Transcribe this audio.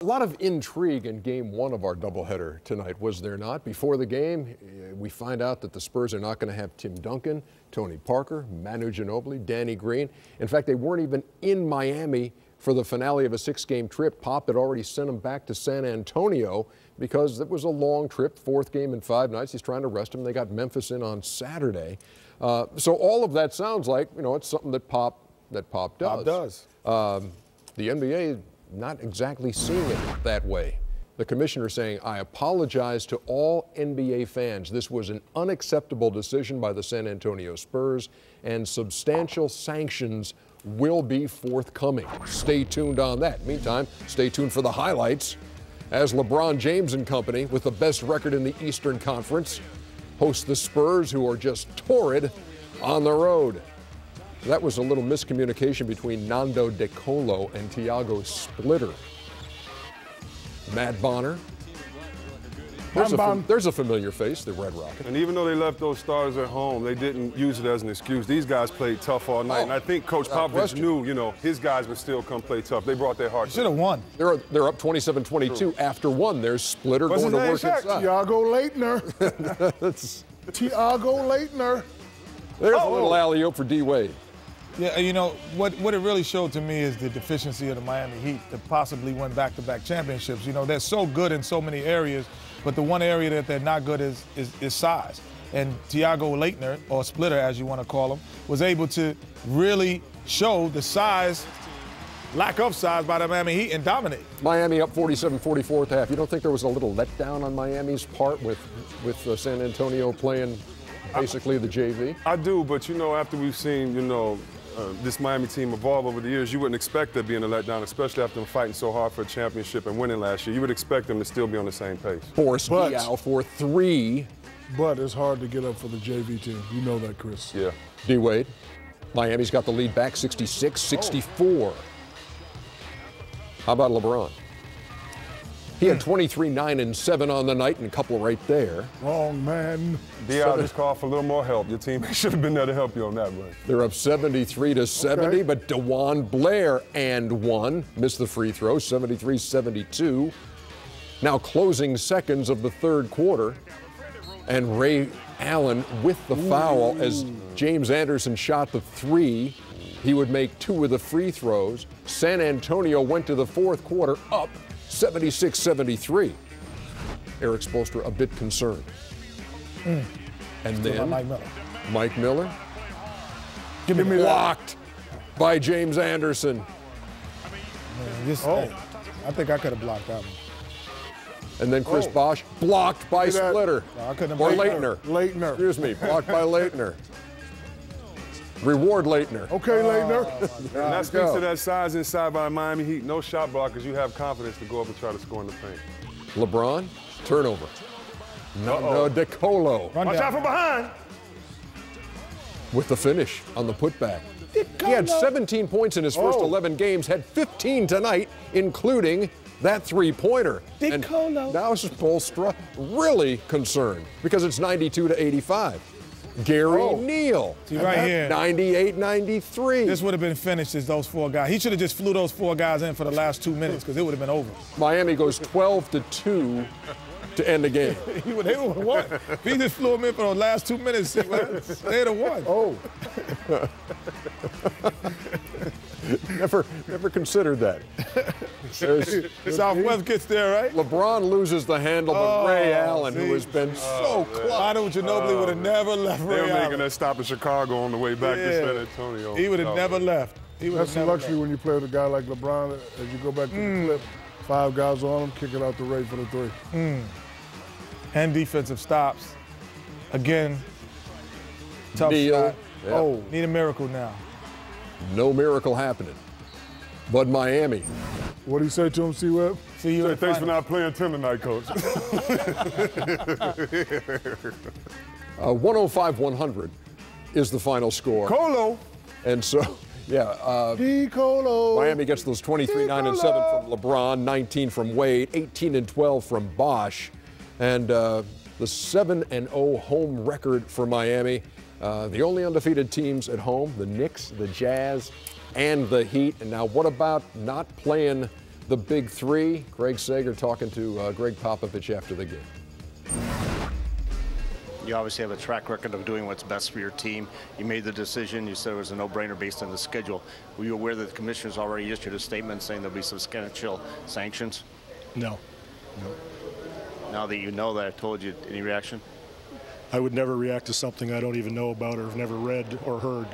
A lot of intrigue in Game 1 of our doubleheader tonight, was there not? Before the game, we find out that the Spurs are not going to have Tim Duncan, Tony Parker, Manu Ginobili, Danny Green. In fact, they weren't even in Miami for the finale of a 6-game trip. Pop had already sent them back to San Antonio because it was a long trip, 4th game in 5 nights. He's trying to rest them. They got Memphis in on Saturday. So all of that sounds like, you know, it's something that Pop does. Pop does. The NBA not exactly seeing it that way. The commissioner saying, I apologize to all NBA fans. This was an unacceptable decision by the San Antonio Spurs, and substantial sanctions will be forthcoming. Stay tuned on that. Meantime, stay tuned for the highlights as LeBron James and company, with the best record in the Eastern Conference, host the Spurs, who are just torrid on the road. That was a little miscommunication between Nando De Colo and Tiago Splitter. Matt Bonner. There's a familiar face, the Red Rocket. And even though they left those stars at home, they didn't use it as an excuse. These guys played tough all night. And I think Coach Popovich knew, you know, his guys would still come play tough. They brought their hearts. Should have won. They're up 27-22 after one. There's Splitter going to work inside. Tiago Leitner. Tiago Leitner. There's a little alley-oop for D-Wade. Yeah, you know, what it really showed to me is the deficiency of the Miami Heat to possibly win back-to-back championships. You know, they're so good in so many areas, but the one area that they're not good is size. And Tiago Leitner, or Splitter as you want to call him, was able to really show the size, lack of size by the Miami Heat and dominate. Miami up 47-44 at the half. You don't think there was a little letdown on Miami's part with San Antonio playing basically the JV? I do, but you know, after we've seen, you know, this Miami team evolve over the years, you wouldn't expect there being a letdown, especially after them fighting so hard for a championship and winning last year. You would expect them to still be on the same pace. Force Diaw for 3. But it's hard to get up for the JV team. You know that, Chris. Yeah. D-Wade. Miami's got the lead back 66-64. How about LeBron? He had 23, 9, and 7 on the night, and a couple right there. Wrong man. D.I. just called for a little more help. Your team should have been there to help you on that one. They're up 73-70, but DeJuan Blair and 1 missed the free throw, 73-72. Now closing seconds of the third quarter, and Ray Allen with the foul as James Anderson shot the 3. He would make 2 of the free throws. San Antonio went to the fourth quarter up 76-73. Eric Spoelstra a bit concerned. And then Mike Miller. Give me blocked by James Anderson. I think I could have blocked that one. And then Chris Bosh blocked by Splitter. No, I couldn't or have Leitner. Leitner. Excuse me, blocked by Leitner. Reward Leitner. Okay, Leitner. And that speaks to that size inside by Miami Heat. No shot blockers. You have confidence to go up and try to score in the paint. LeBron, turnover. No, De Colo. Watch out from behind. With the finish on the putback. He had 17 points in his first 11 games, had 15 tonight, including that three-pointer. And now Spoelstra really concerned because it's 92-85. Gary Neal, see right here, 98-93. This would have been finished as those 4 guys. He should have just flew those 4 guys in for the last 2 minutes because it would have been over. Miami goes 12-2 to end the game. They would have won. If he just flew them in for the last 2 minutes, they'd have won. Never considered that. Southwest gets there, right? LeBron loses the handle, but Ray Allen, who has been so close. Manu Ginobili would have never left Ray Allen. They were making that stop in Chicago on the way back to San Antonio. He would have never left. That's the luxury when you play with a guy like LeBron. As you go back to the clip, 5 guys on him, kick it out the Ray for the 3. And defensive stops. Again, tough shot. Yeah. Need a miracle now. No miracle happening. But Miami. What do you say to him, C-Web? See you. Thanks for not playing 10 tonight, Coach. 105-100 is the final score. Colo. And so, Colo. Miami gets those 23, 9, and 7 from LeBron, 19 from Wade, 18 and 12 from Bosh, and the 7-0 home record for Miami. The only undefeated teams at home, the Knicks, the Jazz, and the Heat. And now what about not playing the big three. Greg Sager talking to Greg Popovich after the game. You obviously have a track record of doing what's best for your team. You made the decision. You said it was a no-brainer based on the schedule. Were you aware that the commissioners already issued a statement saying there'll be substantial sanctions? No. Now that you know that I told you, any reaction? I would never react to something I don't even know about or have never read or heard.